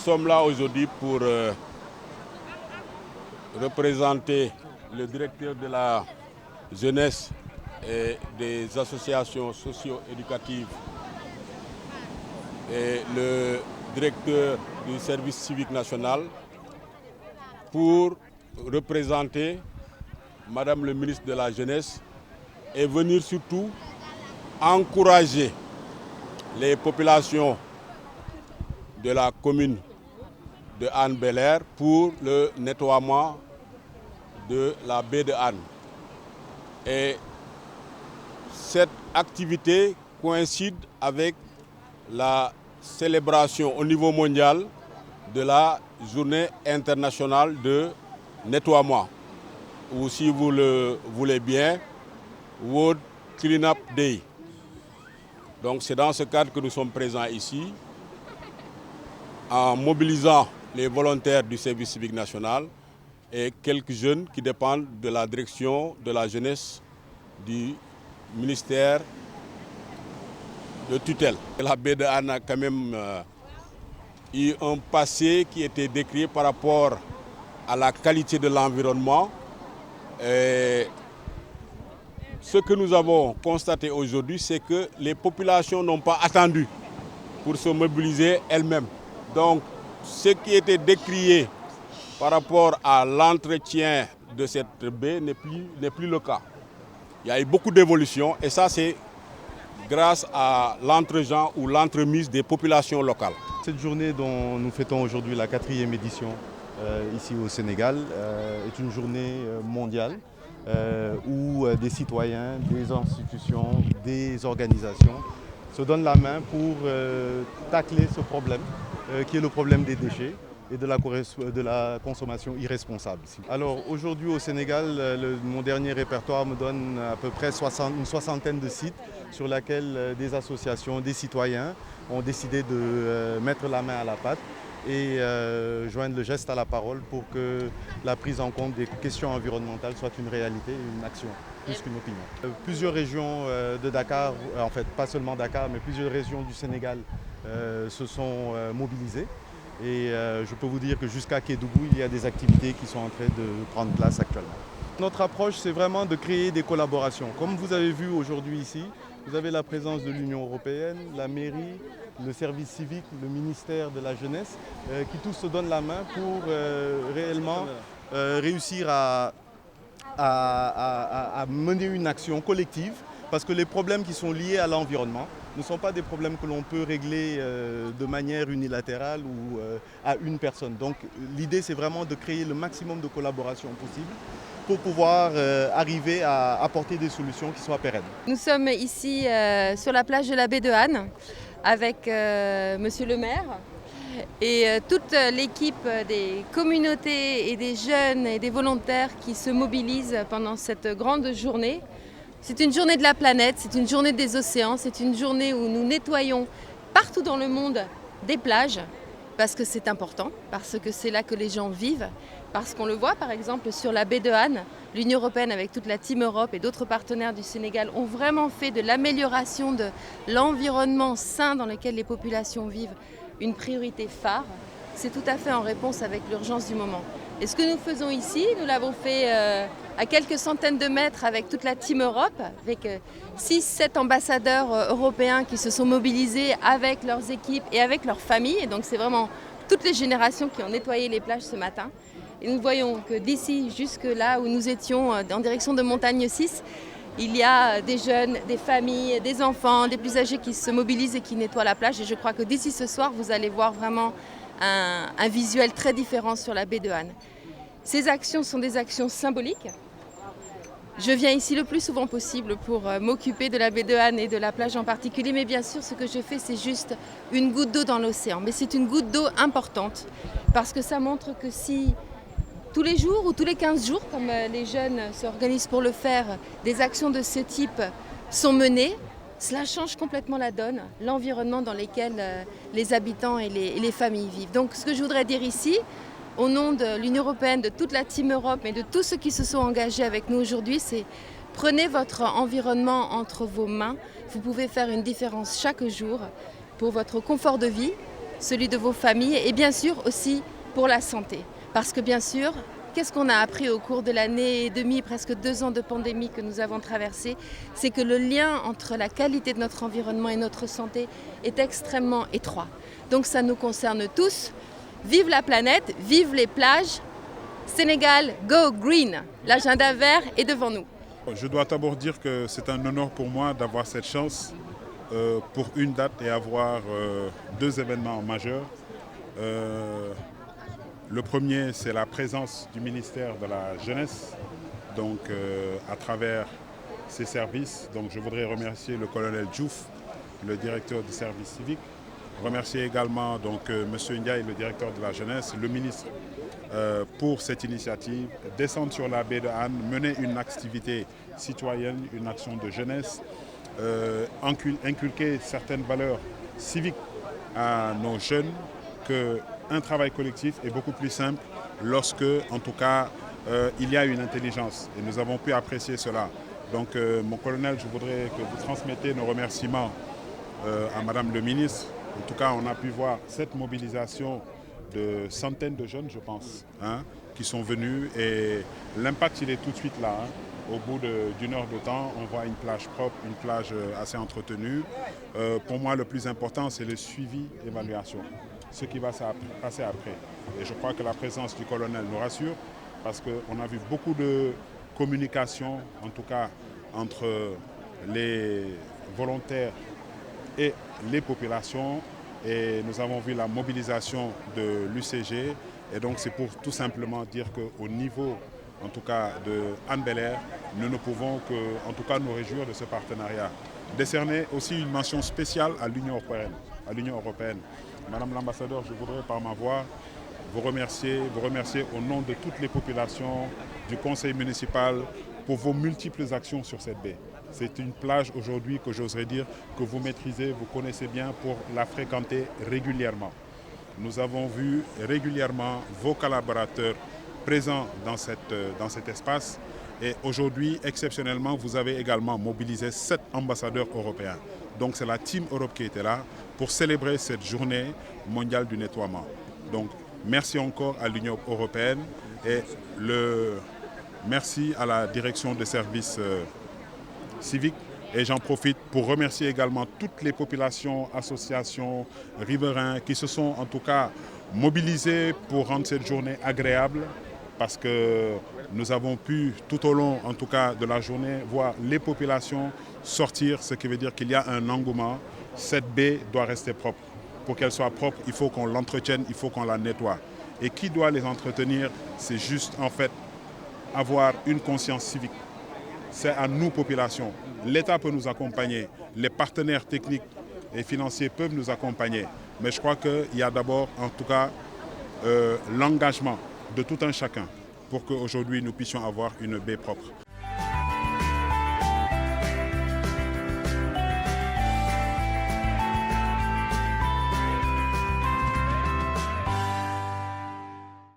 sommes là aujourd'hui pour représenter le directeur de la jeunesse et des associations socio-éducatives et le directeur du service civique national pour représenter Madame le ministre de la Jeunesse et venir surtout encourager les populations de la commune de Hann-Bel-Air pour le nettoiement de la baie de Hann. Et cette activité coïncide avec la célébration au niveau mondial de la journée internationale de nettoiement, ou si vous le voulez bien, World Cleanup Day. Donc c'est dans ce cadre que nous sommes présents ici, en mobilisant les volontaires du service civique national et quelques jeunes qui dépendent de la direction de la jeunesse du ministère de tutelle. La baie de Hann a quand même eu un passé qui était décrié par rapport à la qualité de l'environnement. Ce que nous avons constaté aujourd'hui, c'est que les populations n'ont pas attendu pour se mobiliser elles-mêmes. Donc, ce qui était décrié par rapport à l'entretien de cette baie n'est plus le cas. Il y a eu beaucoup d'évolutions et ça, c'est grâce à l'entregent ou l'entremise des populations locales. Cette journée dont nous fêtons aujourd'hui la 4e édition ici au Sénégal est une journée mondiale où des citoyens, des institutions, des organisations se donnent la main pour tacler ce problème qui est le problème des déchets et de la consommation irresponsable. Alors aujourd'hui au Sénégal, mon dernier répertoire me donne à peu près une soixantaine de sites sur lesquels des associations, des citoyens ont décidé de mettre la main à la pâte et joindre le geste à la parole pour que la prise en compte des questions environnementales soit une réalité, une action, plus qu'une opinion. Plusieurs régions de Dakar, en fait pas seulement Dakar, mais plusieurs régions du Sénégal se sont mobilisées. Et je peux vous dire que jusqu'à Kédougou, il y a des activités qui sont en train de prendre place actuellement. Notre approche, c'est vraiment de créer des collaborations. Comme vous avez vu aujourd'hui ici, vous avez la présence de l'Union européenne, la mairie, le service civique, le ministère de la jeunesse, qui tous se donnent la main pour réellement réussir à mener une action collective. Parce que les problèmes qui sont liés à l'environnement ne sont pas des problèmes que l'on peut régler de manière unilatérale ou à une personne. Donc l'idée, c'est vraiment de créer le maximum de collaboration possible pour pouvoir arriver à apporter des solutions qui soient pérennes. Nous sommes ici sur la plage de la baie de Hann avec Monsieur le maire et toute l'équipe des communautés et des jeunes et des volontaires qui se mobilisent pendant cette grande journée. C'est une journée de la planète, c'est une journée des océans, c'est une journée où nous nettoyons partout dans le monde des plages, parce que c'est important, parce que c'est là que les gens vivent, parce qu'on le voit par exemple sur la baie de Hann, l'Union européenne avec toute la Team Europe et d'autres partenaires du Sénégal ont vraiment fait de l'amélioration de l'environnement sain dans lequel les populations vivent une priorité phare. C'est tout à fait en réponse avec l'urgence du moment. Et ce que nous faisons ici, nous l'avons fait à quelques centaines de mètres avec toute la Team Europe, avec 6-7 ambassadeurs européens qui se sont mobilisés avec leurs équipes et avec leurs familles. Et donc c'est vraiment toutes les générations qui ont nettoyé les plages ce matin. Et nous voyons que d'ici jusque là où nous étions, en direction de Montagne 6, il y a des jeunes, des familles, des enfants, des plus âgés qui se mobilisent et qui nettoient la plage. Et je crois que d'ici ce soir, vous allez voir vraiment un visuel très différent sur la baie de Hann. Ces actions sont des actions symboliques. Je viens ici le plus souvent possible pour m'occuper de la baie de Hann et de la plage en particulier, mais bien sûr ce que je fais c'est juste une goutte d'eau dans l'océan. Mais c'est une goutte d'eau importante parce que ça montre que si tous les jours ou tous les 15 jours, comme les jeunes s'organisent pour le faire, des actions de ce type sont menées, cela change complètement la donne, l'environnement dans lequel les habitants et les familles vivent. Donc ce que je voudrais dire ici, au nom de l'Union européenne, de toute la Team Europe et de tous ceux qui se sont engagés avec nous aujourd'hui, c'est prenez votre environnement entre vos mains. Vous pouvez faire une différence chaque jour pour votre confort de vie, celui de vos familles et bien sûr aussi pour la santé. Parce que bien sûr, qu'est-ce qu'on a appris au cours de l'année et demie, presque 2 ans de pandémie que nous avons traversé? C'est que le lien entre la qualité de notre environnement et notre santé est extrêmement étroit. Donc ça nous concerne tous. Vive la planète, vive les plages. Sénégal, go green! L'agenda vert est devant nous. Je dois d'abord dire que c'est un honneur pour moi d'avoir cette chance pour une date et avoir 2 événements majeurs. Le premier, c'est la présence du ministère de la Jeunesse, donc à travers ses services. Donc je voudrais remercier le colonel Diouf, le directeur du service civique. Remercier également donc M. Ndiaye, le directeur de la Jeunesse, le ministre pour cette initiative, descendre sur la baie de Han, mener une activité citoyenne, une action de jeunesse, inculquer certaines valeurs civiques à nos jeunes, qu'un travail collectif est beaucoup plus simple lorsque, en tout cas, il y a une intelligence. Et nous avons pu apprécier cela. Donc, mon colonel, je voudrais que vous transmettez nos remerciements à Madame le ministre. En tout cas, on a pu voir cette mobilisation de centaines de jeunes, je pense, qui sont venus. Et l'impact, il est tout de suite là. Au bout d'une heure de temps, on voit une plage propre, une plage assez entretenue. Pour moi, le plus important, c'est le suivi, l'évaluation. Ce qui va se passer après. Et je crois que la présence du colonel nous rassure parce qu'on a vu beaucoup de communication, en tout cas, entre les volontaires et les populations. Et nous avons vu la mobilisation de l'UCG. Et donc c'est pour tout simplement dire qu'au niveau, en tout cas, de Hann Bel-Air, nous ne pouvons que, en tout cas, nous réjouir de ce partenariat. Décerner aussi une mention spéciale à l'Union européenne. Madame l'ambassadeur, je voudrais par ma voix vous remercier au nom de toutes les populations du conseil municipal pour vos multiples actions sur cette baie. C'est une plage aujourd'hui que j'oserais dire que vous maîtrisez, vous connaissez bien pour la fréquenter régulièrement. Nous avons vu régulièrement vos collaborateurs présents dans cet espace et aujourd'hui, exceptionnellement, vous avez également mobilisé 7 ambassadeurs européens. Donc c'est la Team Europe qui était là pour célébrer cette journée mondiale du nettoiement. Donc merci encore à l'Union européenne et merci à la direction des services civiques. Et j'en profite pour remercier également toutes les populations, associations, riverains qui se sont en tout cas mobilisés pour rendre cette journée agréable parce que nous avons pu tout au long en tout cas de la journée voir les populations sortir, ce qui veut dire qu'il y a un engouement. Cette baie doit rester propre. Pour qu'elle soit propre, il faut qu'on l'entretienne, il faut qu'on la nettoie. Et qui doit les entretenir? C'est juste en fait avoir une conscience civique. C'est à nous, populations. L'État peut nous accompagner, les partenaires techniques et financiers peuvent nous accompagner. Mais je crois qu'il y a d'abord, en tout cas, l'engagement de tout un chacun pour qu'aujourd'hui nous puissions avoir une baie propre.